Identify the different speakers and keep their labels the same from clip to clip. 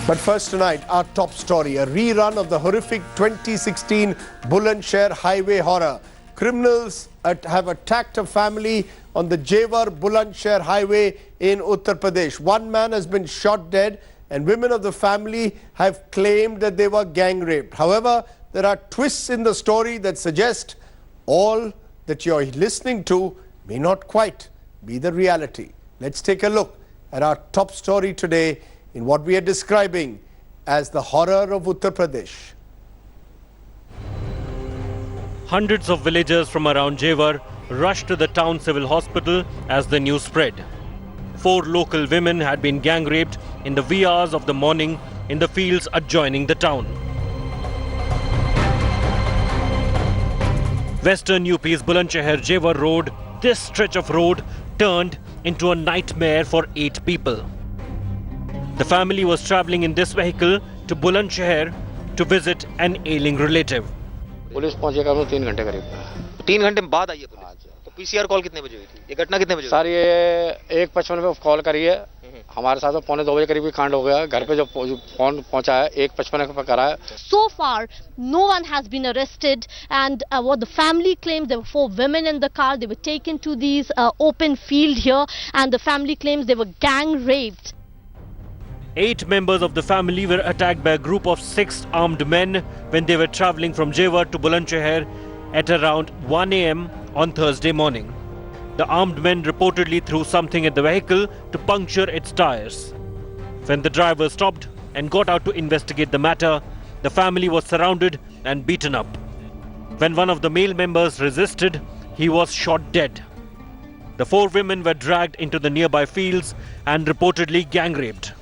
Speaker 1: But first tonight, our top story, a rerun of the horrific 2016 Bulandshahr highway horror. Criminals have attacked a family on the Jewar-Bulandshahr highway in Uttar Pradesh. One man has been shot dead and women of the family have claimed that they were gang raped. However, there are twists in the story that suggest all that you're listening to may not quite be the reality. Let's take a look at our top story today in what we are describing as the horror of Uttar Pradesh.
Speaker 2: Hundreds of villagers from around Jewar rushed to the town civil hospital as the news spread. 4 local women had been gang raped in the wee hours of the morning in the fields adjoining the town. Western UP's Bulandshahr-Jewar road, this stretch of road turned into a nightmare for 8 people. The family was travelling in this vehicle to Bulandshahr to visit an ailing relative.
Speaker 3: Police पहुंचेगा 3 घंटे करीब
Speaker 4: 3 घंटे बाद आई है police. तो PCR call कितने बजे हुई थी? ये घटना कितने बजे?
Speaker 3: सर ये 1:55 पे कॉल करी है। हमारे साथ तो 1:45 बजे करीब कांड हो गया। घर पे जो फोन पहुंचा है 1:55 पे करा है।
Speaker 5: So far, no one has been arrested, and what the family claims, there were 4 women in the car. They were taken to these open field here, and the family claims they were gang raped.
Speaker 2: 8 members of the family were attacked by a group of 6 armed men when they were travelling from Jewar to Bulandshahr at around 1 a.m. on Thursday morning. The armed men reportedly threw something at the vehicle to puncture its tires. When the driver stopped and got out to investigate the matter, the family was surrounded and beaten up. When one of the male members resisted, he was shot dead. The 4 women were dragged into the nearby fields and reportedly gang raped.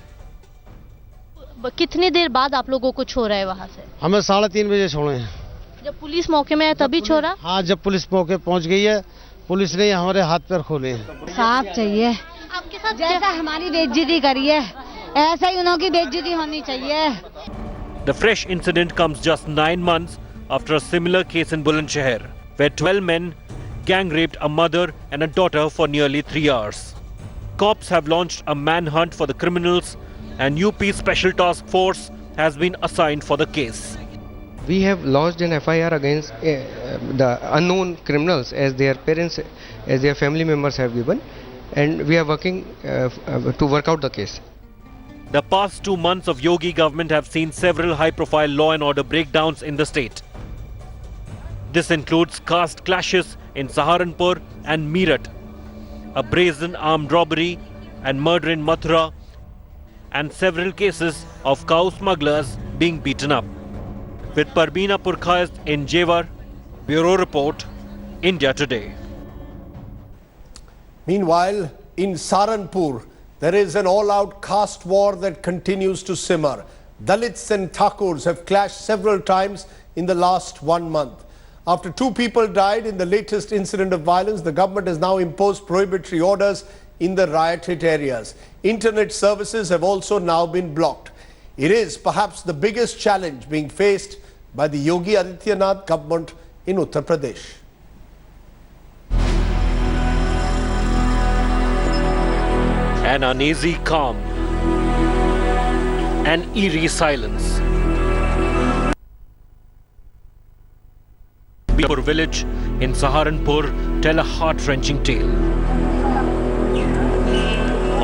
Speaker 5: कितनी देर बाद आप लोगों को छोड़ा है वहाँ से?
Speaker 6: हमें 3:30 बजे छोड़े हैं।
Speaker 5: जब पुलिस मौके में है तभी छोड़ा?
Speaker 6: हाँ, जब पुलिस मौके पहुँच गई है, पुलिस ने हमारे हाथ पैर खोले हैं।
Speaker 7: साफ चाहिए।
Speaker 5: आपके साथ
Speaker 7: जैसा हमारी बेइज्जती करी है, ऐसा ही उन्हों की बेइज्जती होनी चाहिए।
Speaker 2: The fresh incident comes just 9 months after a similar case in Bulandshahr, where 12 men gang raped a mother and a daughter for nearly 3 hours. Cops have launched a manhunt for the criminals, and UP Special Task Force has been assigned for the case.
Speaker 8: We have lodged an FIR against the unknown criminals as their parents, as their family members have given, and we are working to work out the case.
Speaker 2: The past 2 months of Yogi government have seen several high-profile law and order breakdowns in the state. This includes caste clashes in Saharanpur and Meerut, a brazen armed robbery and murder in Mathura, and several cases of cow smugglers being beaten up. With Parveena Purkhas in Jewar, Bureau Report, India Today.
Speaker 1: Meanwhile, in Saharanpur, there is an all-out caste war that continues to simmer. Dalits and Thakurs have clashed several times in the last 1 month. After 2 people died in the latest incident of violence, the government has now imposed prohibitory orders in the riot-hit areas. Internet services have also now been blocked. It is perhaps the biggest challenge being faced by the Yogi government in Uttar Pradesh.
Speaker 2: An uneasy calm, an eerie silence. Bipur village in Saharanpur tell a heart-wrenching tale.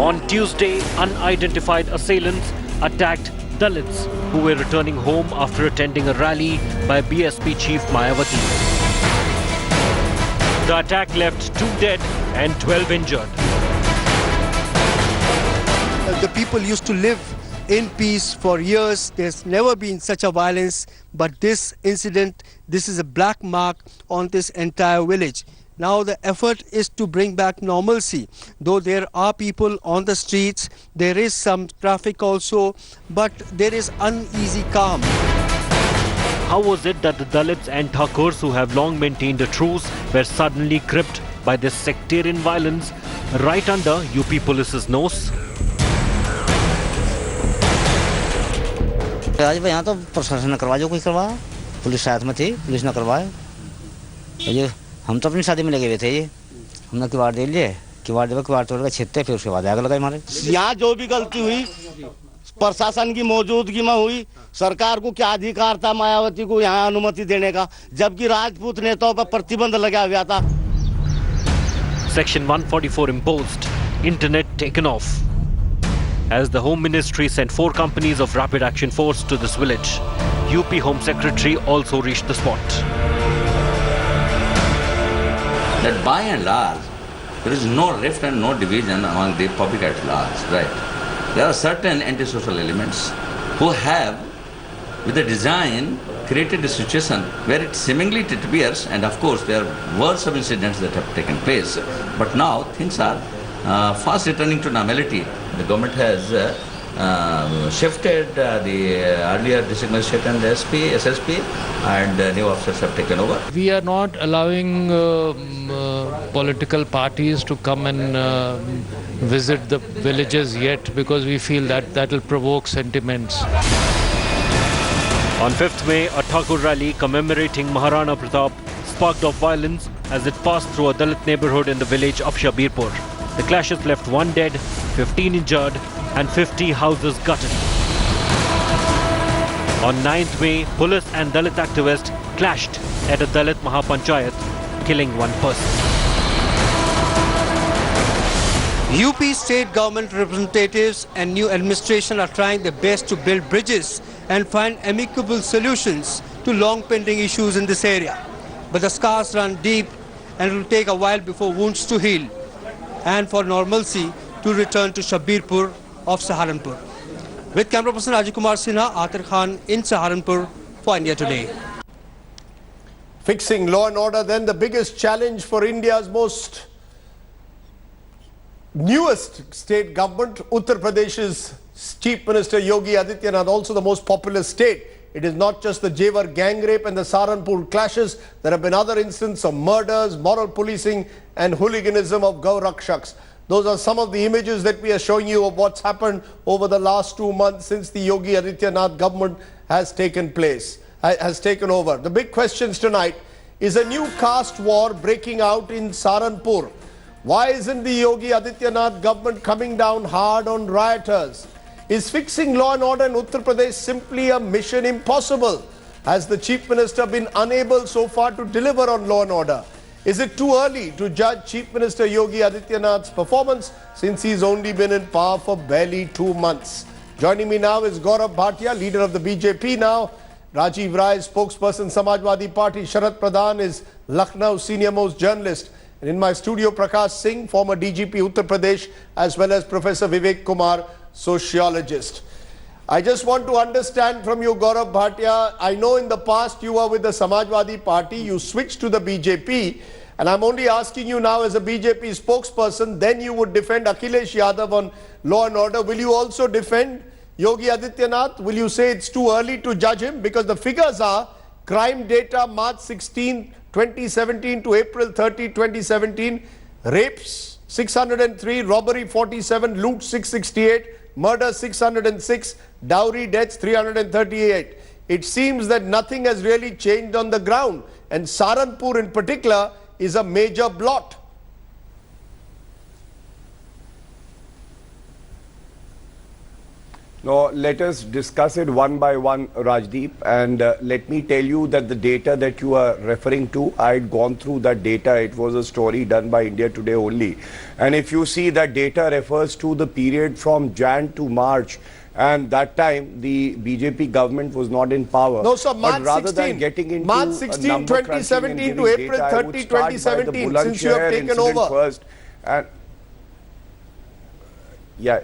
Speaker 2: On Tuesday, unidentified assailants attacked Dalits who were returning home after attending a rally by BSP chief Mayawati. The attack left 2 dead and 12 injured.
Speaker 9: The people used to live in peace for years. There's never been such a violence, but this incident, this is a black mark on this entire village. Now the effort is to bring back normalcy. Though there are people on the streets, there is some traffic also, but there is uneasy calm.
Speaker 2: How was it that the Dalits and Thakurs, who have long maintained a truce, were suddenly gripped by this sectarian violence right under UP police's nose?
Speaker 10: आज यहाँ तो प्रशासन ने करवा जो कोई करवाया, police साथ में थी, पुलिस ने करवाया। ये हम तो अपनी शादी में लगे हुए थे, ये हमने किवाड़ दे लिए, किवाड़ तोड़ के छेदते, फिर उसके बाद आग लगाई हमारे।
Speaker 9: यहाँ जो भी गलती हुई
Speaker 11: प्रशासन की मौजूदगी में हुई। सरकार को क्या अधिकार था मायावती को यहाँ अनुमति देने का, जबकि राजपूत नेताओं पर प्रतिबंध लगा हुआ था।
Speaker 2: Section 144 imposed, internet taken off. As the Home Ministry sent 4 companies of Rapid Action Force to this village, UP Home Secretary also reached the spot.
Speaker 12: That by and large, there is no rift and no division among the public at large, right? There are certain antisocial elements who have, with a design, created a situation where it seemingly it appears, and of course there were some incidents that have taken place, but now things are fast returning to normality. The government has shifted the earlier district magistrate and the SP, SSP, and new officers have taken over.
Speaker 13: We are not allowing political parties to come and visit the villages yet, because we feel that will provoke sentiments.
Speaker 2: On 5th May, a Thakur rally commemorating Maharana Pratap sparked off violence as it passed through a Dalit neighborhood in the village of Shabirpur. The clashes left 1 dead, 15 injured and 50 houses gutted. On 9th May, police and Dalit activists clashed at a Dalit Mahapanchayat, killing 1 person.
Speaker 9: UP state government representatives and new administration are trying their best to build bridges and find amicable solutions to long pending issues in this area. But the scars run deep and it will take a while before wounds to heal and for normalcy to return to Shabirpur of Saharanpur. With camera person Rajiv Kumar Sinha, Atir Khan in Saharanpur for India Today.
Speaker 1: Fixing law and order then, the biggest challenge for India's most newest state government, Uttar Pradesh's Chief Minister Yogi Adityanath, also the most populous state. It is not just the Jewar gang rape and the Saharanpur clashes. There have been other instances of murders, moral policing and hooliganism of Gau Rakshaks. Those are some of the images that we are showing you of what's happened over the last 2 months since the Yogi Adityanath government has taken over. The big questions tonight: is a new caste war breaking out in Saharanpur? Why isn't the Yogi Adityanath government coming down hard on rioters? Is fixing law and order in Uttar Pradesh simply a mission impossible? Has the Chief Minister been unable so far to deliver on law and order? Is it too early to judge Chief Minister Yogi Adityanath's performance since he's only been in power for barely 2 months? Joining me now is Gaurav Bhatia, leader of the BJP now. Rajiv Rai, spokesperson Samajwadi Party. Sharat Pradhan is Lucknow senior most journalist. And in my studio, Prakash Singh, former DGP Uttar Pradesh, as well as Professor Vivek Kumar, sociologist. I just want to understand from you, Gaurav Bhatia, I know in the past you were with the Samajwadi Party, you switched to the BJP, and I'm only asking you now as a BJP spokesperson, then you would defend Akhilesh Yadav on law and order. Will you also defend Yogi Adityanath? Will you say it's too early to judge him? Because the figures are crime data March 16, 2017 to April 30, 2017, rapes 603, robbery 47, loot 668, murder 606, dowry deaths 338. It seems that nothing has really changed on the ground, and Saharanpur in particular is a major blot.
Speaker 14: Now, let us discuss it one by one, Rajdeep, and let me tell you that the data that you are referring to, I had gone through that data. It was a story done by India Today only. And if you see, that data refers to the period from Jan to March, and that time the BJP government was not in power.
Speaker 1: No, sir, March
Speaker 14: but rather
Speaker 1: 16,
Speaker 14: than getting into
Speaker 1: March 16, 2017 to April 30, 2017, since you have taken over.
Speaker 14: First. And yeah,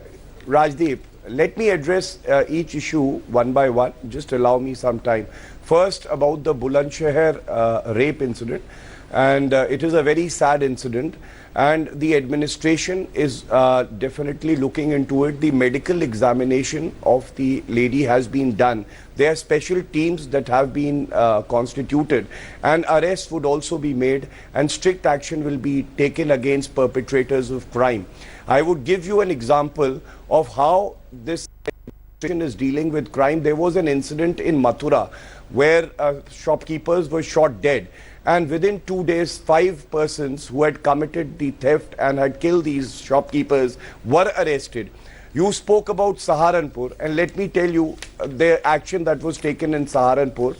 Speaker 14: Rajdeep, let me address each issue one by one. Just allow me some time. First, about the Bulandshahr rape incident. And it is a very sad incident. And the administration is definitely looking into it. The medical examination of the lady has been done. There are special teams that have been constituted. And arrests would also be made. And strict action will be taken against perpetrators of crime. I would give you an example of how this administration is dealing with crime. There was an incident in Mathura where shopkeepers were shot dead. And within 2 days, 5 persons who had committed the theft and had killed these shopkeepers were arrested. You spoke about Saharanpur, and let me tell you the action that was taken in Saharanpur.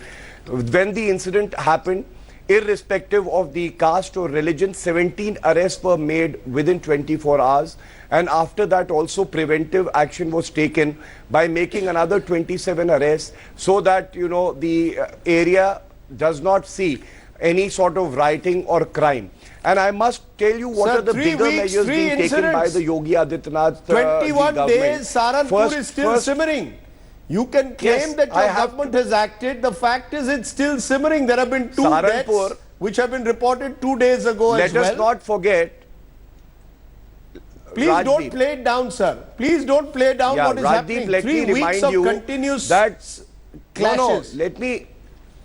Speaker 14: When the incident happened, irrespective of the caste or religion, 17 arrests were made within 24 hours. And after that also preventive action was taken by making another 27 arrests so that, you know, the area does not see any sort of rioting or crime. And I must tell you what are the bigger measures being taken by the Yogi Adityanath
Speaker 1: 21
Speaker 14: government.
Speaker 1: days, Saharanpur is still simmering. You can claim that your government has acted. The fact is it's still simmering. There have been 2 deaths which have been reported 2 days ago as well.
Speaker 14: Let us not forget.
Speaker 1: Please don't play it down, sir. Please don't play down what is happening. 3 weeks of continuous clashes.
Speaker 14: No,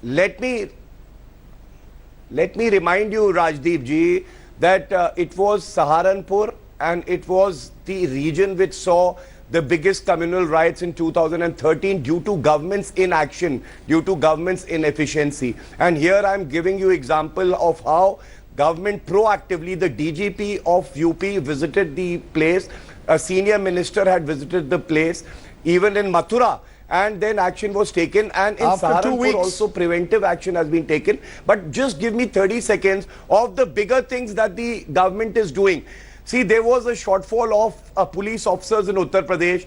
Speaker 14: let me remind you, Rajdeep ji, that it was Saharanpur and it was the region which saw the biggest communal riots in 2013 due to government's inaction, due to government's inefficiency. And here I am giving you example of how government proactively, the DGP of UP visited the place, a senior minister had visited the place, even in Mathura, and then action was taken, and in Saharanpur also preventive action has been taken. But just give me 30 seconds of the bigger things that the government is doing. See, there was a shortfall of police officers in Uttar Pradesh.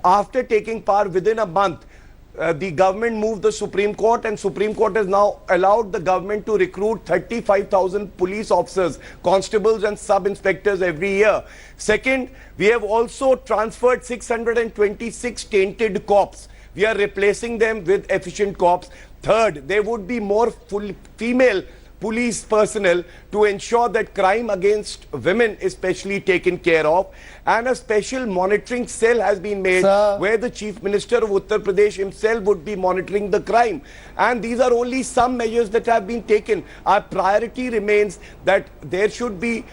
Speaker 14: After taking power within a month, the government moved the Supreme Court, and Supreme Court has now allowed the government to recruit 35,000 police officers, constables and sub-inspectors every year. Second, we have also transferred 626 tainted cops. We are replacing them with efficient cops. Third, there would be more female police personnel to ensure that crime against women is especially taken care of, and a special monitoring cell has been made where the Chief Minister of Uttar Pradesh himself would be monitoring the crime. And these are only some measures that have been taken. Our priority remains that there should be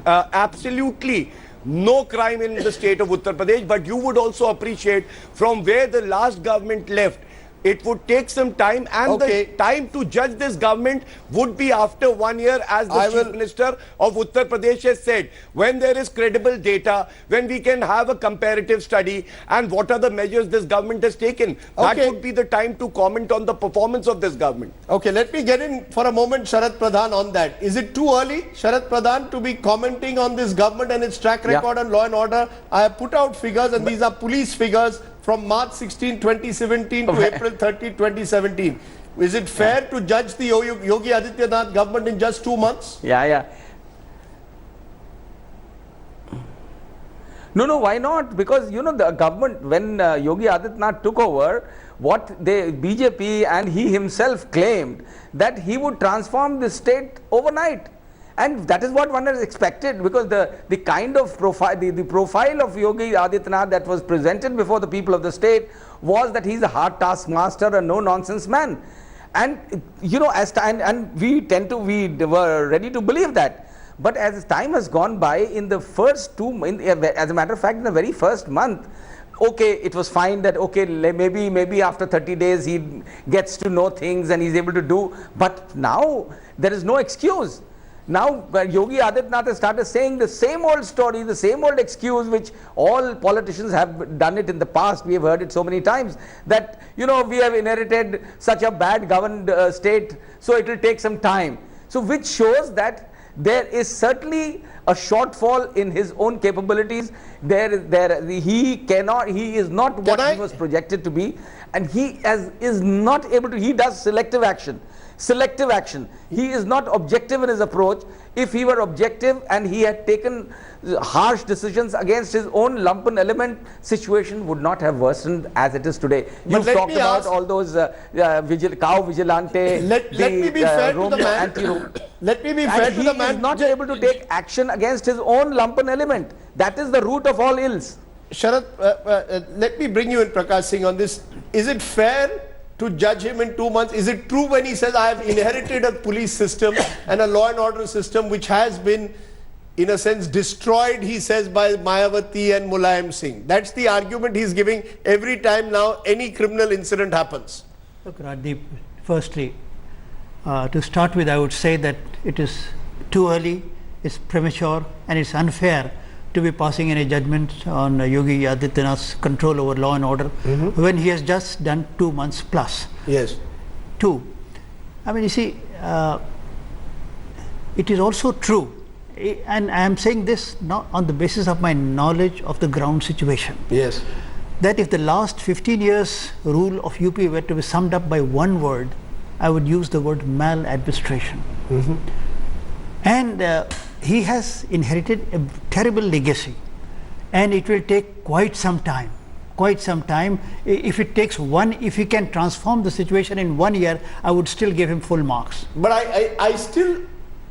Speaker 14: absolutely no crime in the state of Uttar Pradesh, but you would also appreciate from where the last government left, it would take some time, and the time to judge this government would be after 1 year, as the Chief Minister of Uttar Pradesh has said. When there is credible data, when we can have a comparative study, and what are the measures this government has taken, that would be the time to comment on the performance of this government.
Speaker 1: Okay, let me get in for a moment, Sharad Pradhan, on that. Is it too early, Sharad Pradhan, to be commenting on this government and its track record on law and order? I have put out figures, and these are police figures from March 16, 2017 to April 30, 2017. Is it fair to judge the Yogi Adityanath government in just 2 months?
Speaker 15: No, why not? Because, you know, the government, when Yogi Adityanath took over, what the BJP and he himself claimed that he would transform the state overnight. And that is what one has expected, because the kind of profile, the profile of Yogi Adityanath that was presented before the people of the state was that he's a hard taskmaster, a no-nonsense man. And, you know, as time, and we were ready to believe that. But as time has gone by, in the first as a matter of fact, in the very first month, okay, it was fine that, okay, maybe after 30 days he gets to know things and he's able to do. But now there is no excuse. Now Yogi Adityanath has started saying the same old story, the same old excuse which all politicians have done it in the past. We have heard it so many times that, you know, we have inherited such a bad governed state, so it will take some time. So which shows that there is certainly a shortfall in his own capabilities. He is not what he was projected to be, and he is not able to. He does selective action. He is not objective in his approach. If he were objective and he had taken harsh decisions against his own lumpen element, situation would not have worsened as it is today. You talked about all those cow vigilante.
Speaker 1: Let me be fair to the man. Let me be fair to the man.
Speaker 15: He is not able to take action against his own lumpen element. That is the root of all ills.
Speaker 1: Sharad, let me bring you in, Prakash Singh, on this. Is it fair to judge him in 2 months? Is it true when he says, I have inherited a police system and a law and order system which has been, in a sense, destroyed, he says, by Mayawati and Mulayam Singh? That's the argument he's giving every time now any criminal incident happens.
Speaker 16: Look, Rajdeep, firstly, to start with, I would say that it is too early, it's premature, and it's unfair to be passing any judgment on Yogi Adityanath's control over law and order when he has just done 2 months plus.
Speaker 1: Yes.
Speaker 16: 2. I mean, you see, it is also true, and I am saying this not on the basis of my knowledge of the ground situation.
Speaker 1: Yes.
Speaker 16: That if the last 15 years rule of UP were to be summed up by one word, I would use the word maladministration. And he has inherited a terrible legacy, and it will take quite some time. If it takes if he can transform the situation in 1 year, I would still give him full marks.
Speaker 1: But I still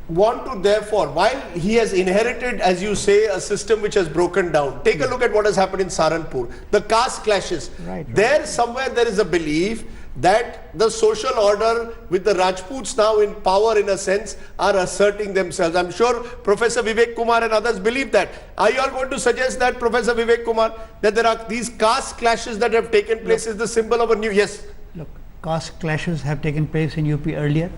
Speaker 1: want to, therefore, while he has inherited, as you say, a system which has broken down, take a look at what has happened in Saharanpur. The caste clashes. There somewhere there is a belief that the social order with the Rajputs now in power, in a sense, are asserting themselves. I'm sure Professor Vivek Kumar and others believe that. Are you all going to suggest that, Professor Vivek Kumar, that there are these caste clashes that have taken place is the symbol of a new... Yes.
Speaker 16: Look, caste clashes have taken place in UP earlier.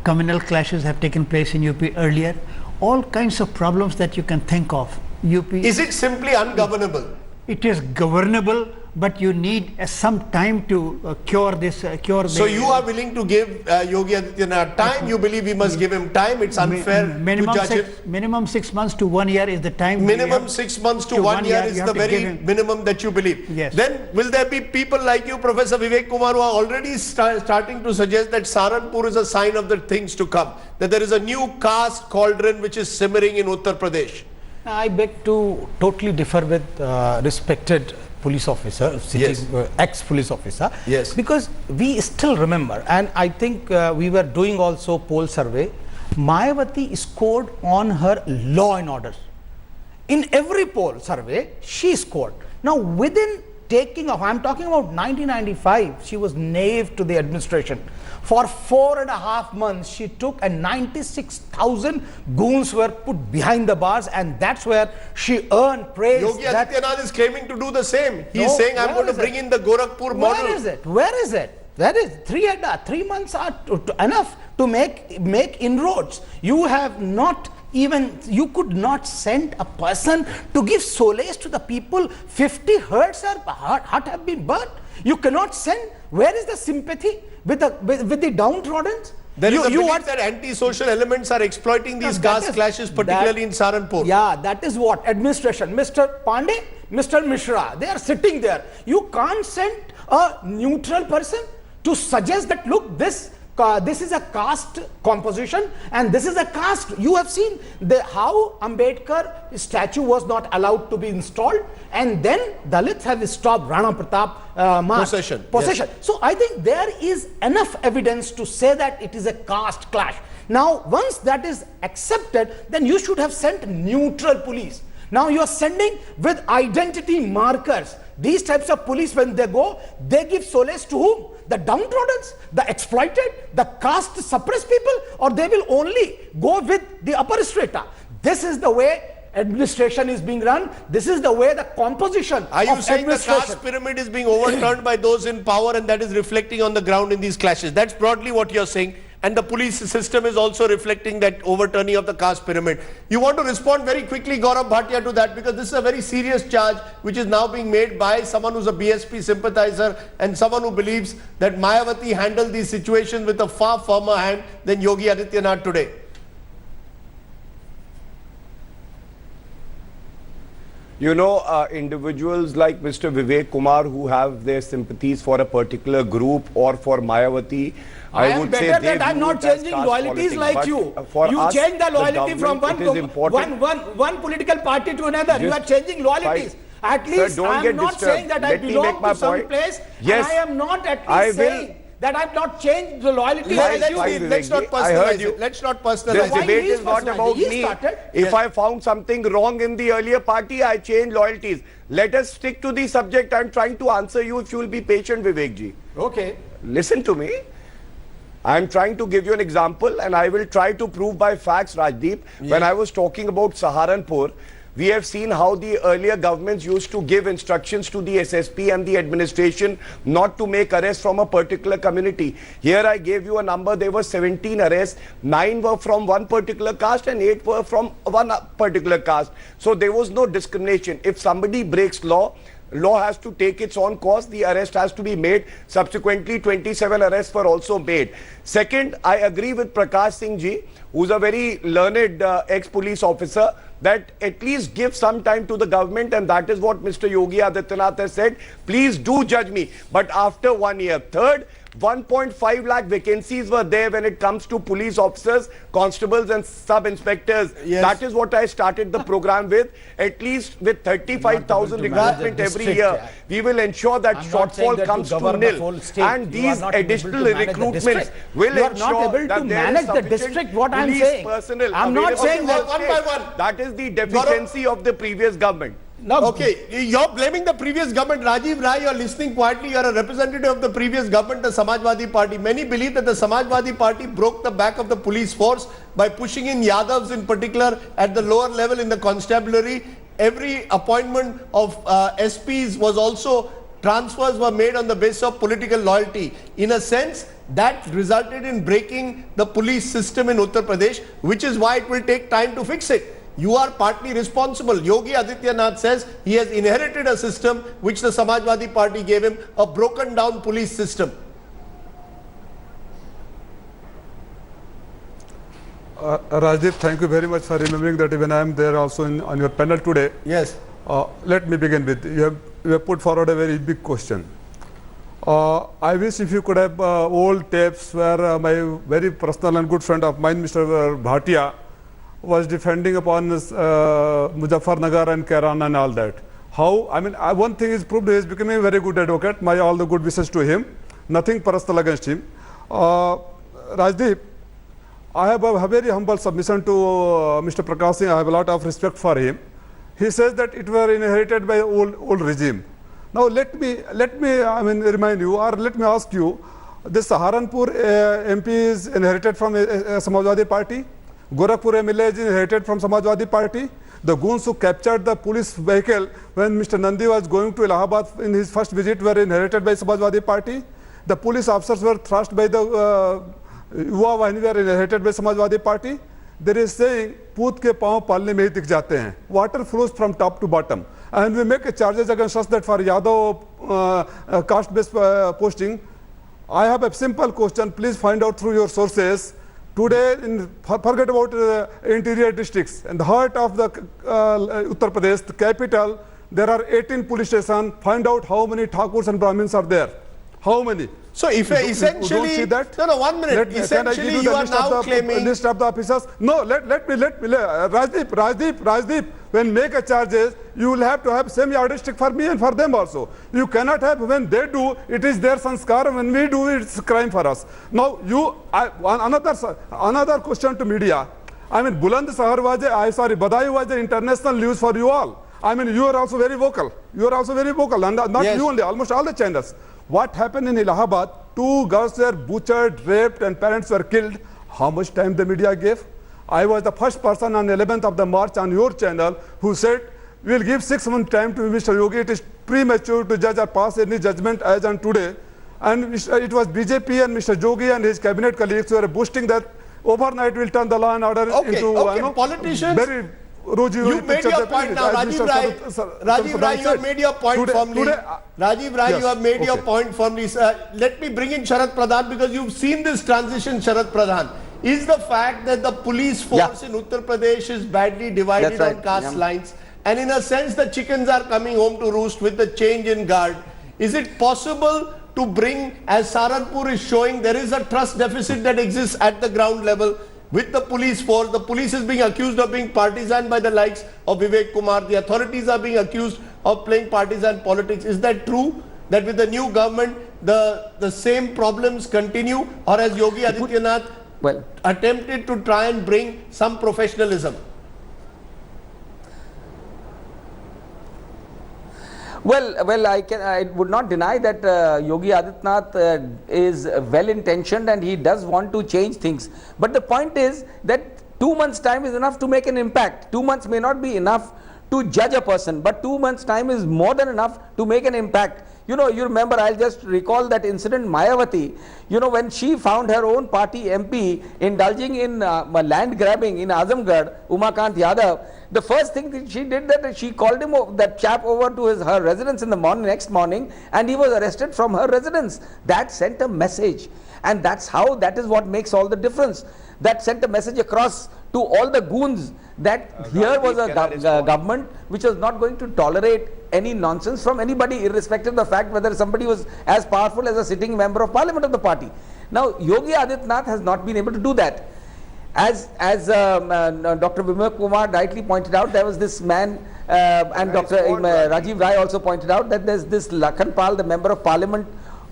Speaker 16: Communal clashes have taken place in UP earlier. All kinds of problems that you can think of. UP...
Speaker 1: Is it simply ungovernable?
Speaker 16: It is governable, but you need some time to cure this.
Speaker 1: So you are willing to give Yogi Adityanath time? You believe we must give him time? It's unfair to judge him?
Speaker 16: Minimum 6 months to 1 year is the time.
Speaker 1: Minimum 6 months to 1 year is the very minimum that you believe.
Speaker 16: Yes.
Speaker 1: Then will there be people like you, Professor Vivek Kumar, who are already starting to suggest that Saharanpur is a sign of the things to come? That there is a new caste cauldron which is simmering in Uttar Pradesh?
Speaker 17: I beg to totally differ with respected police officer, ex-police officer, because we still remember, and I think we were doing also poll survey, Mayawati scored on her law and order. In every poll survey, she scored. Now within taking off, I'm talking about 1995, she was naive to the administration. For 4.5 months, she took, and 96,000 goons were put behind the bars, and that's where she earned praise.
Speaker 1: Yogi Adityanath is claiming to do the same. He is saying, I'm going to bring in the Gorakhpur model.
Speaker 17: Where is it? Where is it? That is 3 months are enough to make inroads. You have not even, you could not send a person to give solace to the people. 50 hearts have been burnt. You cannot send. Where is the sympathy with the downtrodden?
Speaker 1: There is a belief that anti-social elements are exploiting these caste clashes, particularly in Saharanpur.
Speaker 17: Yeah, that is what administration, Mr. Pandey, Mr. Mishra, they are sitting there. You can't send a neutral person to suggest that, look, this is a caste composition and this is a caste. You have seen how Ambedkar statue was not allowed to be installed, and then Dalits have stopped Rana Pratap
Speaker 1: possession.
Speaker 17: Yes. So I think there is enough evidence to say that it is a caste clash. Now once that is accepted, then you should have sent neutral police. Now you are sending with identity markers. These types of police, when they go, they give solace to whom? The downtrodden, the exploited, the caste suppressed people, or they will only go with the upper strata. This is the way administration is being run. This is the way the composition
Speaker 1: Are you saying the caste pyramid is being overturned by those in power, and that is reflecting on the ground in these clashes? That's broadly what you're saying. And the police system is also reflecting that overturning of the caste pyramid. You want to respond very quickly, Gaurav Bhatia, to that, because this is a very serious charge which is now being made by someone who's a BSP sympathizer and someone who believes that Mayawati handled these situations with a far firmer hand than Yogi Adityanath today.
Speaker 14: You know, individuals like Mr. Vivek Kumar who have their sympathies for a particular group or for Mayawati, I would say they
Speaker 17: I'm not changing loyalties like you. You change the loyalty from one political party to another. You are changing loyalties. At least I am not saying that I belong to some place.
Speaker 14: Yes,
Speaker 17: and I am not at least saying that I have not changed the loyalty.
Speaker 1: Let's not personalize it. Let's not personalize
Speaker 14: it. This debate is not about me. If I found something wrong in the earlier party, I change loyalties. Let us stick to the subject. I'm trying to answer you if you will be patient, Vivek ji.
Speaker 17: Okay.
Speaker 14: Listen to me. I'm trying to give you an example, and I will try to prove by facts, Rajdeep. When I was talking about Saharanpur, We have seen how the earlier governments used to give instructions to the SSP and the administration not to make arrests from a particular community. Here I gave you a number, there were 17 arrests, 9 were from one particular caste and 8 were from one particular caste. So there was no discrimination. If somebody breaks law has to take its own course, the arrest has to be made. Subsequently, 27 arrests were also made. Second, I agree with Prakash Singh ji, who's a very learned ex-police officer, that at least give some time to the government, and that is what Mr. Yogi Adityanath has said. Please do judge me, but after 1 year. Third, 1.5 lakh vacancies were there when it comes to police officers, constables and sub-inspectors.
Speaker 1: Yes.
Speaker 14: That is what I started the program with. At least with 35,000 recruitment every year, we will ensure that shortfall comes to nil. And these additional recruitments will ensure that there is sufficient police personnel. I'm not saying that one by one. That is the deficiency of the previous government.
Speaker 1: No, okay, you're blaming the previous government. Rajiv Rai, you're listening quietly. You're a representative of the previous government, the Samajwadi Party. Many believe that the Samajwadi Party broke the back of the police force by pushing in Yadavs in particular at the lower level in the constabulary. Every appointment of SPs was also, transfers were made on the basis of political loyalty. In a sense, that resulted in breaking the police system in Uttar Pradesh, which is why it will take time to fix it. You are partly responsible. Yogi Adityanath says he has inherited a system which the Samajwadi Party gave him, a broken down police system.
Speaker 18: Rajdeep, thank you very much for remembering that even I am there also on your panel today.
Speaker 1: Yes.
Speaker 18: Let me begin with, you have put forward a very big question. I wish if you could have old tapes where my very personal and good friend of mine, Mr. Bhatia, was defending upon Muzaffarnagar and Kairan and all that. How, I mean, one thing is proved, he is becoming a very good advocate. My all the good wishes to him. Nothing personal against him. Rajdeep, I have a very humble submission to Mr. Prakash Singh. I have a lot of respect for him. He says that it were inherited by old regime. Now let me remind you, or let me ask you, this Saharanpur MP is inherited from Samajwadi Party. Gorakhpur MLA is inherited from Samajwadi Party. The goons who captured the police vehicle when Mr. Nandi was going to Allahabad in his first visit were inherited by Samajwadi Party. The police officers were thrust by the Yuva Wahini were inherited by Samajwadi Party. There is saying, "Poot ke paon palne mein hi dikh jate hain." Water flows from top to bottom. And we make charges against us that for Yadav caste-based posting. I have a simple question. Please find out through your sources. Today, forget about interior districts. In the heart of the Uttar Pradesh, the capital, there are 18 police stations. Find out how many Thakurs and Brahmins are there. How many?
Speaker 1: So if essentially,
Speaker 18: you don't see that?
Speaker 1: No, 1 minute. Essentially, you are now claiming
Speaker 18: list of the officers. No, let me Rajdeep. When make a charges, you will have to have same yardstick for me and for them also. You cannot have, when they do, it is their sanskar. When we do, it's a crime for us. Now, another question to media. I mean, Bulandshahr Badai was the international news for you all. I mean, you are also very vocal. You are also very vocal, and not you only, almost all the channels. What happened in Allahabad? 2 girls were butchered, raped, and parents were killed. How much time the media gave? I was the first person on 11th of the March on your channel who said, we will give 6 months time to Mr. Yogi. It is premature to judge or pass any judgment as on today. And it was BJP and Mr. Yogi and his cabinet colleagues who were boasting that overnight will turn the law and order into
Speaker 1: politicians.
Speaker 18: Very
Speaker 1: you made your point now, Rajiv Rai, you have made your point firmly. Rajiv Rai, you have made your point firmly. Let me bring in Sharad Pradhan, because you've seen this transition, Sharad Pradhan. Is the fact that the police force in Uttar Pradesh is badly divided on caste lines, and in a sense the chickens are coming home to roost with the change in guard. Is it possible to bring, as Saharanpur is showing, there is a trust deficit that exists at the ground level with the police force? The police is being accused of being partisan by the likes of Vivek Kumar. The authorities are being accused of playing partisan politics. Is that true, that with the new government the same problems continue, or has Yogi Adityanath attempted to try and bring some professionalism?
Speaker 15: Well, I would not deny that Yogi Adityanath is well-intentioned and he does want to change things. But the point is that 2 months' time is enough to make an impact. 2 months may not be enough to judge a person, but 2 months' time is more than enough to make an impact. You know, you remember, I'll just recall that incident, Mayawati, you know, when she found her own party MP indulging in land grabbing in Azamgarh, Umakant Yadav, the first thing that she did, that she called him, that chap, over to her residence in the next morning, and he was arrested from her residence. That sent a message, and that is what makes all the difference. That sent a message across to all the goons that here was a government which was not going to tolerate any nonsense from anybody, irrespective of the fact whether somebody was as powerful as a sitting member of parliament of the party. Now, Yogi Adityanath has not been able to do that. As Dr. Vimoy Kumar rightly pointed out, there was this man, and Dr. Rajiv Rai also pointed out, that there's this Lakhan Pal, the member of parliament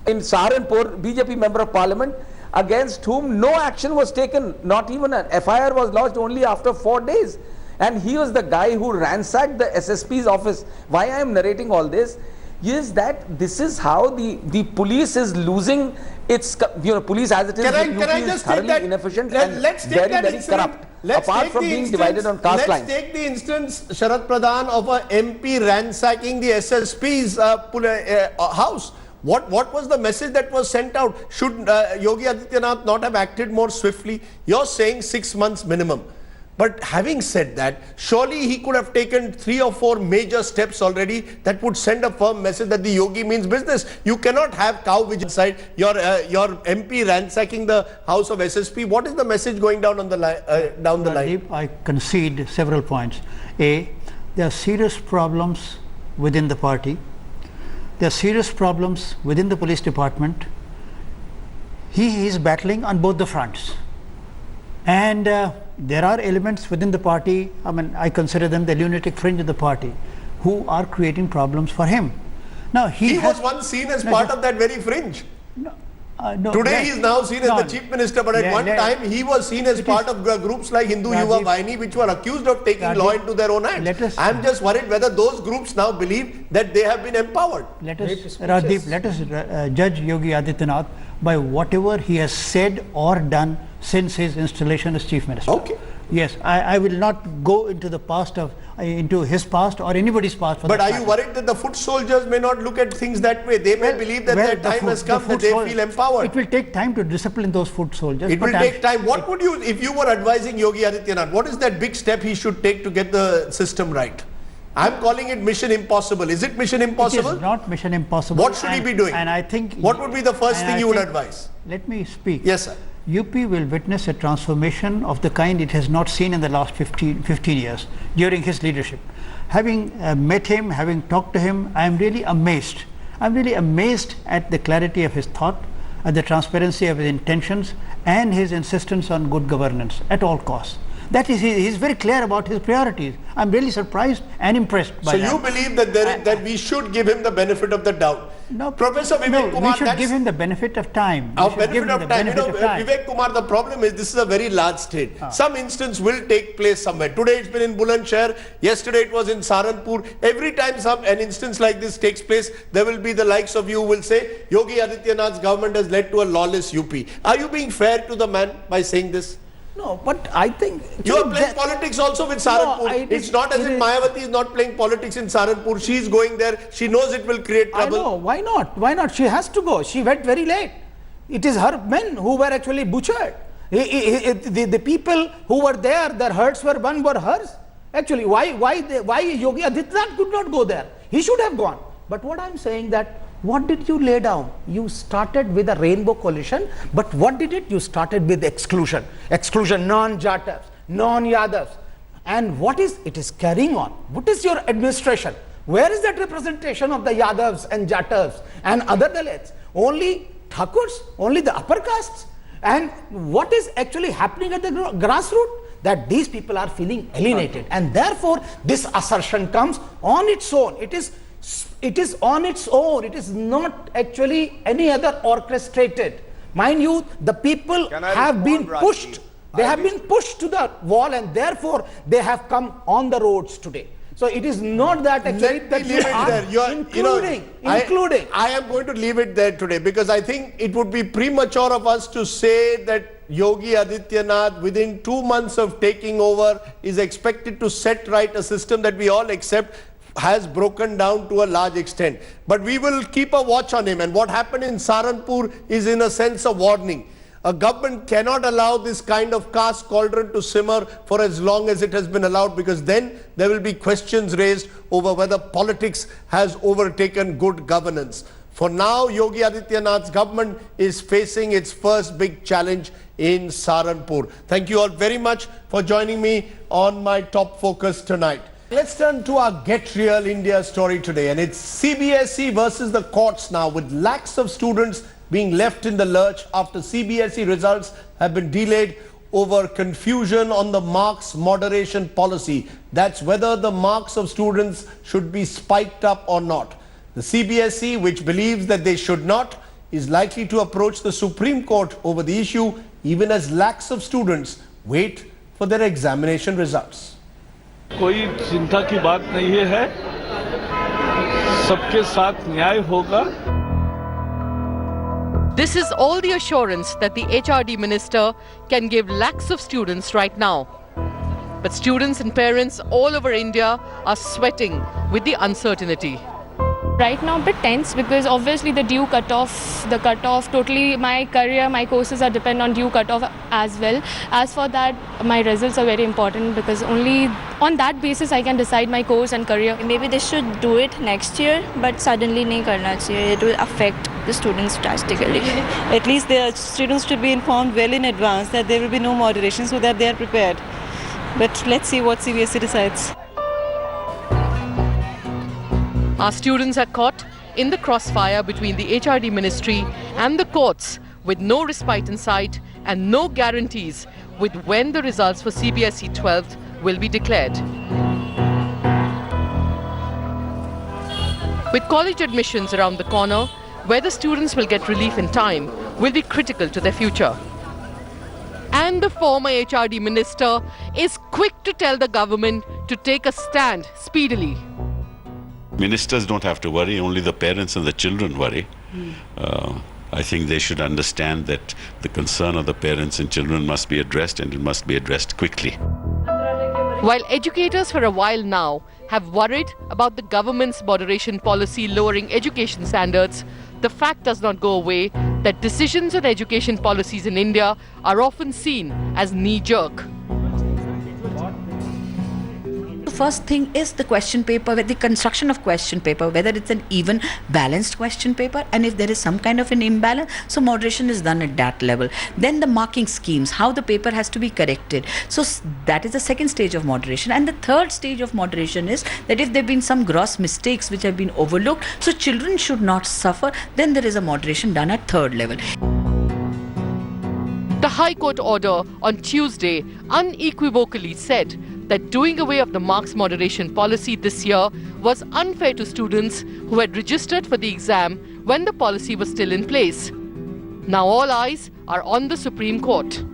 Speaker 15: in Saharanpur, BJP member of parliament, against whom no action was taken, not even an FIR was lodged only after 4 days. And he was the guy who ransacked the SSP's office. Why I am narrating all this is that this is how the police is losing its, police as it is, is thoroughly inefficient and very corrupt. Apart from being divided on caste lines.
Speaker 1: Let's take the instance, Sharad Pradhan, of a MP ransacking the SSP's house. What was the message that was sent out? Should Yogi Adityanath not have acted more swiftly? You're saying 6 months minimum. But having said that, surely he could have taken 3 or 4 major steps already that would send a firm message that the Yogi means business. You cannot have cow vigilance side, your MP ransacking the house of SSP. What is the message going down on the down the line?
Speaker 16: I concede several points. A, there are serious problems within the party. There are serious problems within the police department. He is battling on both the fronts. And there are elements within the party, I mean, I consider them the lunatic fringe of the party, who are creating problems for him. Now, he
Speaker 1: was once seen as part of that very fringe. Today he is now seen as the chief minister, but at one time he was seen as part of groups like Hindu Yuva Vahini, which were accused of taking law into their own hands. I am just worried whether those groups now believe that they have been empowered.
Speaker 16: Let us judge Yogi Adityanath by whatever he has said or done since his installation as chief minister.
Speaker 1: Okay.
Speaker 16: Yes, I will not go into the past of into his past or anybody's past.
Speaker 1: But are you worried that the foot soldiers may not look at things that way? They may believe that their time has come, that they feel empowered.
Speaker 16: It will take time to discipline those foot soldiers.
Speaker 1: It will take time. What would you, if you were advising Yogi Adityanath, what is that big step he should take to get the system right? I'm calling it mission impossible. Is it mission impossible?
Speaker 16: It is not mission impossible.
Speaker 1: What should he be doing?
Speaker 16: And I think,
Speaker 1: what would be the first thing you would advise?
Speaker 16: Let me speak.
Speaker 1: Yes, sir.
Speaker 16: UP will witness a transformation of the kind it has not seen in the last 15 years during his leadership. Having met him, having talked to him, I am really amazed. I am really amazed at the clarity of his thought, at the transparency of his intentions, and his insistence on good governance at all costs. That is, he is very clear about his priorities. I am really surprised and impressed by that.
Speaker 1: So you believe that that we should give him the benefit of the doubt?
Speaker 16: No,
Speaker 1: Professor Vivek Kumar,
Speaker 16: we should give him the benefit of time.
Speaker 1: Vivek Kumar, the problem is this is a very large state. Some instance will take place somewhere. Today it's been in Bulandshahr. Yesterday it was in Saharanpur. Every time an instance like this takes place, there will be the likes of you who will say Yogi Adityanath's government has led to a lawless UP. Are you being fair to the man by saying this?
Speaker 17: No, but I think
Speaker 1: you are playing politics also with Saharanpur. No, it's not as if Mayawati is not playing politics in Saharanpur. She is going there. She knows it will create trouble.
Speaker 17: I know. Why not? Why not? She has to go. She went very late. It is her men who were actually butchered. The people who were there, their hearts were won, were hers. Actually, why Yogi Adityanath could not go there? He should have gone. But what I am saying that, what did you lay down? You started with a rainbow coalition, but what did it? You started with exclusion. Exclusion, non-Jatas, non-Yadavs. And what is, it is carrying on. What is your administration? Where is that representation of the Yadavs and Jatas and other Dalits? Only Thakurs, only the upper castes? And what is actually happening at the grassroots? That these people are feeling alienated. And therefore, this assertion comes on its own. It is on its own. It is not actually any other orchestrated. Mind you, the people have been pushed. They have been pushed to the wall, and therefore they have come on the roads today. So it is not that actually that
Speaker 1: leave it there.
Speaker 17: including.
Speaker 1: I am going to leave it there today because I think it would be premature of us to say that Yogi Adityanath, within 2 months of taking over, is expected to set right a system that we all accept has broken down to a large extent. But we will keep a watch on him. And what happened in Saharanpur is in a sense a warning. A government cannot allow this kind of caste cauldron to simmer for as long as it has been allowed, because then there will be questions raised over whether politics has overtaken good governance. For now, Yogi Adityanath's government is facing its first big challenge in Saharanpur. Thank you all very much for joining me on my top focus tonight. Let's turn to our Get Real India story today, and it's CBSE versus the courts now, with lakhs of students being left in the lurch after CBSE results have been delayed over confusion on the marks moderation policy. That's whether the marks of students should be spiked up or not. The CBSE, which believes that they should not, is likely to approach the Supreme Court over the issue, even as lakhs of students wait for their examination results.
Speaker 19: कोई चिंता की बात नहीं है, सबके साथ न्याय होगा.
Speaker 20: This is all the assurance that the HRD minister can give lakhs of students right now. But students and parents all over India are sweating with the uncertainty.
Speaker 21: Right now a bit tense because obviously the due cutoff, totally my career, my courses are depend on due cutoff as well. As for that, my results are very important because only on that basis I can decide my course and career.
Speaker 22: Maybe they should do it next year, but suddenly nahi karna chahiye. It will affect the students drastically.
Speaker 23: At least the students should be informed well in advance that there will be no moderation so that they are prepared. But let's see what CBSE decides.
Speaker 20: Our students are caught in the crossfire between the HRD ministry and the courts, with no respite in sight and no guarantees with when the results for CBSE 12th will be declared. With college admissions around the corner, whether students will get relief in time will be critical to their future. And the former HRD minister is quick to tell the government to take a stand speedily.
Speaker 24: Ministers don't have to worry, only the parents and the children worry. I think they should understand that the concern of the parents and children must be addressed, and it must be addressed quickly.
Speaker 20: While educators for a while now have worried about the government's moderation policy lowering education standards, the fact does not go away that decisions on education policies in India are often seen as knee-jerk.
Speaker 25: The first thing is the question paper, the construction of question paper, whether it's an even balanced question paper, and if there is some kind of an imbalance, so moderation is done at that level. Then the marking schemes, how the paper has to be corrected. So that is the second stage of moderation. And the third stage of moderation is that if there have been some gross mistakes which have been overlooked, so children should not suffer, then there is a moderation done at third level.
Speaker 20: The High Court order on Tuesday unequivocally said that doing away of the marks moderation policy this year was unfair to students who had registered for the exam when the policy was still in place. Now all eyes are on the Supreme Court.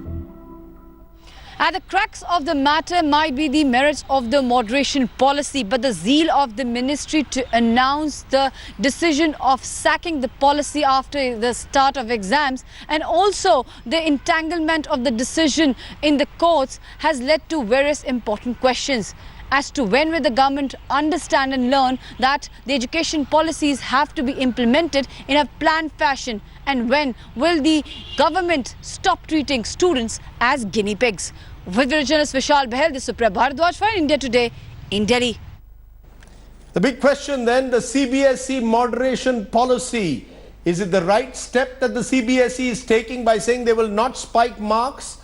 Speaker 26: At the crux of the matter might be the merits of the moderation policy, but the zeal of the ministry to announce the decision of sacking the policy after the start of exams, and also the entanglement of the decision in the courts, has led to various important questions as to when will the government understand and learn that the education policies have to be implemented in a planned fashion, and when will the government stop treating students as guinea pigs. With journalist Vishal Bahel, this is Supriya Bharadwaj for India Today in Delhi.
Speaker 1: The big question then, the CBSE moderation policy. Is it the right step that the CBSE is taking by saying they will not spike marks,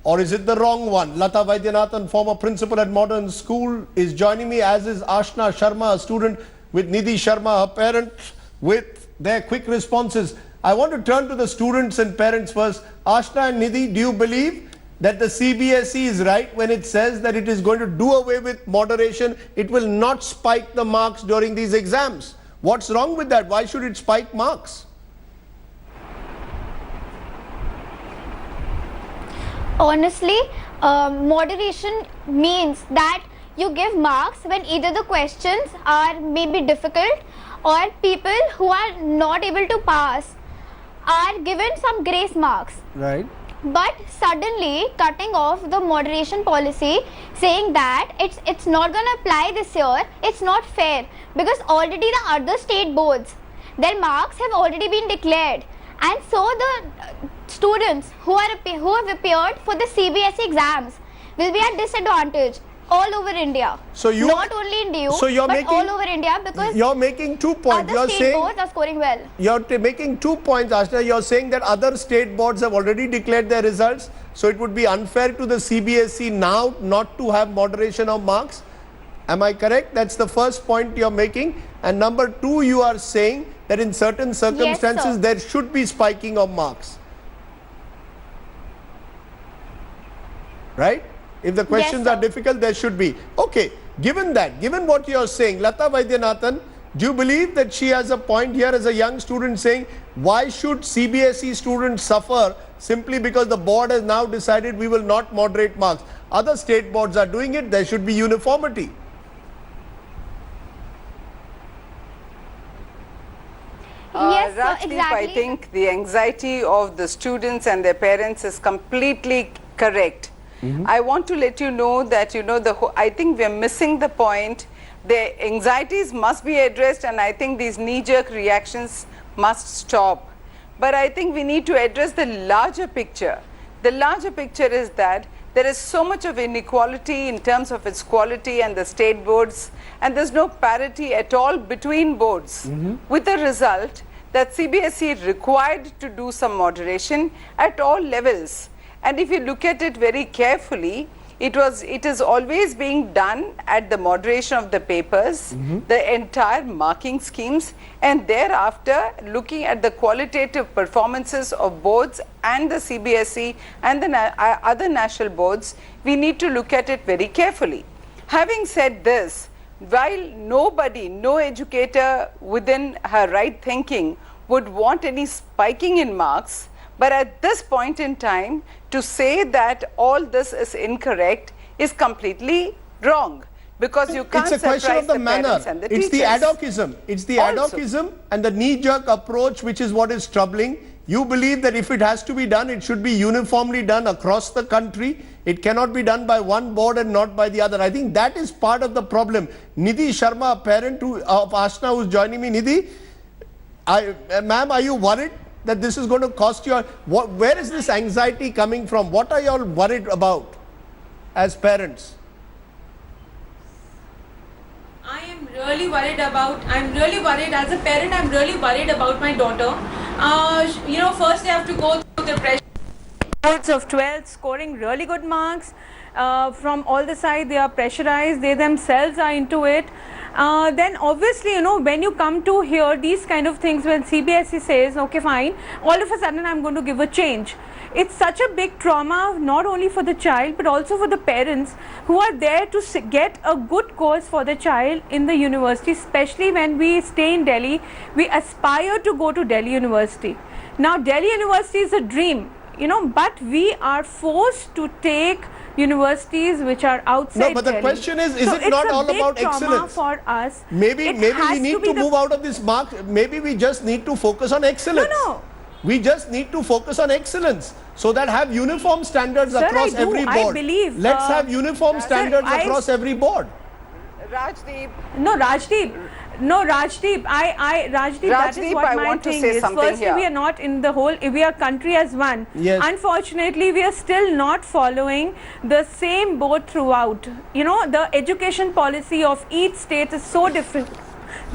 Speaker 1: or is it the wrong one? Lata Vaidyanathan, former principal at Modern School, is joining me, as is Ashna Sharma, a student with Nidhi Sharma, her parent, with their quick responses. I want to turn to the students and parents first. Ashna and Nidhi, do you believe that the CBSE is right when it says that it is going to do away with moderation? It will not spike the marks during these exams. What's wrong with that? Why should it spike marks?
Speaker 27: Honestly, moderation means that you give marks when either the questions are maybe difficult, or people who are not able to pass are given some grace marks.
Speaker 1: Right.
Speaker 27: but suddenly cutting off the moderation policy, saying that it's not going to apply this year, it's not fair, because already the other state boards, their marks have already been declared, and so the students who have appeared for the CBSE exams will be at disadvantage all over India.
Speaker 1: So you,
Speaker 27: not only in DU,
Speaker 1: so you're
Speaker 27: but
Speaker 1: making,
Speaker 27: all over India, because
Speaker 1: you're making 2 points.
Speaker 27: Other state boards are scoring well.
Speaker 1: You're making 2 points, Ashna. You're saying that other state boards have already declared their results, so it would be unfair to the CBSE now not to have moderation of marks. Am I correct? That's the first point you're making. And number 2, you are saying that in certain circumstances there should be spiking of marks. Right? If the questions are difficult, there should be. Okay, given that, given what you are saying, Lata Vaidyanathan, do you believe that she has a point here as a young student saying, why should CBSE students suffer simply because the board has now decided we will not moderate marks? Other state boards are doing it, there should be uniformity.
Speaker 27: Yes,
Speaker 3: Rajdeep,
Speaker 27: exactly.
Speaker 3: I think the anxiety of the students and their parents is completely correct. I want to let you know that, I think we are missing the point. The anxieties must be addressed, and I think these knee-jerk reactions must stop. But I think we need to address the larger picture. The larger picture is that there is so much of inequality in terms of its quality and the state boards, and there's no parity at all between boards, with the result that CBSE required to do some moderation at all levels. And if you look at it very carefully, it is always being done at the moderation of the papers, the entire marking schemes, and thereafter looking at the qualitative performances of boards and the CBSE and the other national boards. We need to look at it very carefully. Having said this, while no educator within her right thinking would want any spiking in marks, but at this point in time, to say that all this is incorrect is completely wrong, because you can't
Speaker 1: It's a question
Speaker 3: surprise
Speaker 1: of the
Speaker 3: the
Speaker 1: manner.
Speaker 3: parents and the
Speaker 1: It's the
Speaker 3: teachers.
Speaker 1: ad hocism. It's the ad hocism and the knee-jerk approach which is what is troubling. You believe that if it has to be done, it should be uniformly done across the country. It cannot be done by one board and not by the other. I think that is part of the problem. Nidhi Sharma, a parent of Ashna, who is joining me. Nidhi, ma'am, are you worried that this is going to cost you? Where is this anxiety coming from? What are you all worried about as parents?
Speaker 4: I'm really worried as a parent, I'm really worried about my daughter. First they have to go through the pressure of 12th, scoring really good marks. From all the sides they are pressurized, they themselves are into it. Then obviously, when you come to hear these kind of things, when CBSE says, okay fine, all of a sudden I'm going to give a change. It's such a big trauma, not only for the child but also for the parents who are there to get a good course for the child in the university. Especially when we stay in Delhi, we aspire to go to Delhi University. Now Delhi University is a dream, but we are forced to take universities which are outside.
Speaker 1: No, but the
Speaker 4: Delhi.
Speaker 1: question is it not all about excellence?
Speaker 4: For us,
Speaker 1: maybe we need to move out of this mark. Maybe we just need to focus on excellence.
Speaker 4: No.
Speaker 1: We just need to focus on excellence, so that have uniform standards across every board.
Speaker 4: I believe.
Speaker 1: Let's have uniform standards across every board.
Speaker 3: Rajdeep.
Speaker 4: Rajdeep, that is what my thing is. Firstly, we are not in the whole, we are country as one.
Speaker 1: Yes.
Speaker 4: Unfortunately, we are still not following the same board throughout. The education policy of each state is so different.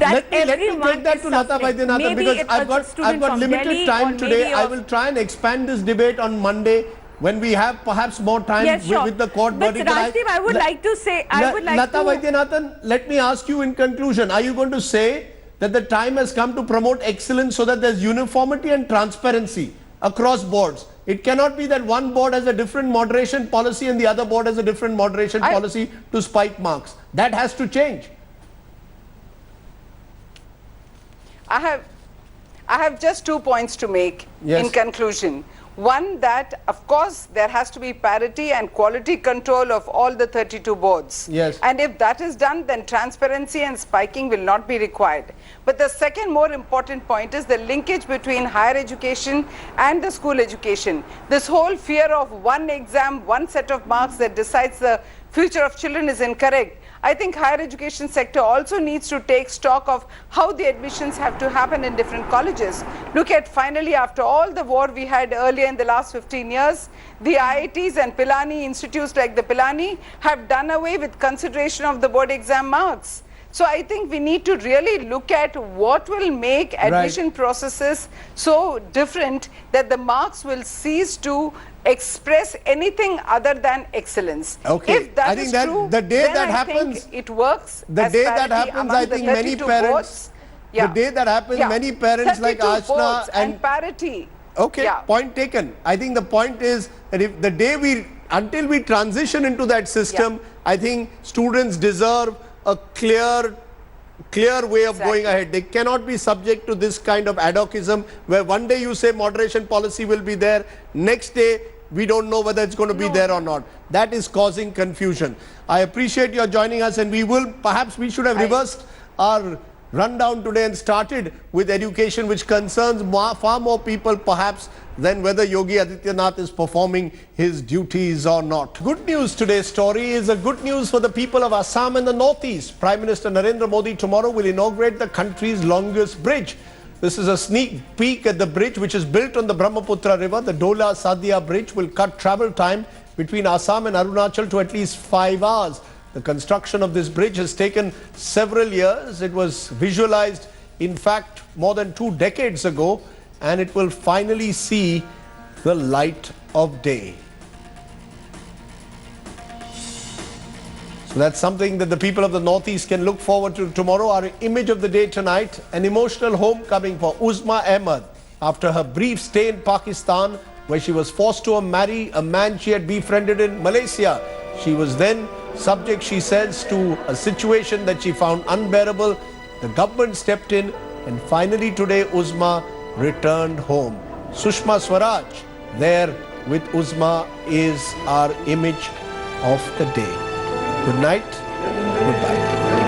Speaker 1: Let me take that to Lata Vaidyanathan, because I've got limited time today. I will try and expand this debate on Monday when we have perhaps more time with the court verdict.
Speaker 4: But Rajdeep, I would like to say,
Speaker 1: Lata Vaidyanathan, let me ask you in conclusion, are you going to say that the time has come to promote excellence so that there's uniformity and transparency across boards? It cannot be that one board has a different moderation policy and the other board has a different moderation policy to spike marks. That has to change.
Speaker 3: I have just 2 points to make in conclusion. One, that of course there has to be parity and quality control of all the 32 boards.
Speaker 1: Yes.
Speaker 3: And if that is done, then transparency and spiking will not be required. But the second more important point is the linkage between higher education and the school education. This whole fear of one exam, one set of marks that decides the future of children is incorrect. I think higher education sector also needs to take stock of how the admissions have to happen in different colleges. Look at finally, after all the war we had earlier in the last 15 years, the IITs and Pilani institutes like the Pilani have done away with consideration of the board exam marks. So I think we need to really look at what will make admission processes so different that the marks will cease to express anything other than excellence.
Speaker 1: Okay.
Speaker 3: If that
Speaker 1: I think
Speaker 3: is
Speaker 1: that
Speaker 3: true,
Speaker 1: the day
Speaker 3: then
Speaker 1: that
Speaker 3: I
Speaker 1: happens,
Speaker 3: think it works.
Speaker 1: the
Speaker 3: as
Speaker 1: day that
Speaker 3: parity
Speaker 1: happens,
Speaker 3: among
Speaker 1: I
Speaker 3: the
Speaker 1: think many
Speaker 3: 32
Speaker 1: parents,
Speaker 3: boards.
Speaker 1: the day that happens, many parents like
Speaker 3: 32
Speaker 1: Ashna
Speaker 3: boards and parity.
Speaker 1: Okay, point taken. I think the point is that if the day until we transition into that system, I think students deserve a clear way of going ahead. They cannot be subject to this kind of ad hocism where one day you say moderation policy will be there, next day we don't know whether it's going to be there or not. That is causing confusion. I appreciate your joining us, and perhaps we should have reversed our rundown today and started with education, which concerns far more people perhaps than whether Yogi Adityanath is performing his duties or not. Good news, today's story is a good news for the people of Assam and the Northeast. Prime Minister Narendra Modi tomorrow will inaugurate the country's longest bridge. This is a sneak peek at the bridge, which is built on the Brahmaputra River. The Dola Sadia Bridge will cut travel time between Assam and Arunachal to at least 5 hours. The construction of this bridge has taken several years. It was visualized, in fact, more than 2 decades ago, and it will finally see the light of day. So that's something that the people of the Northeast can look forward to tomorrow. Our image of the day tonight, an emotional homecoming for Uzma Ahmed after her brief stay in Pakistan, where she was forced to marry a man she had befriended in Malaysia. She was then subject, she says, to a situation that she found unbearable. The government stepped in, and finally today Uzma returned home. Sushma Swaraj there with Uzma is our image of the day. Good night. Goodbye.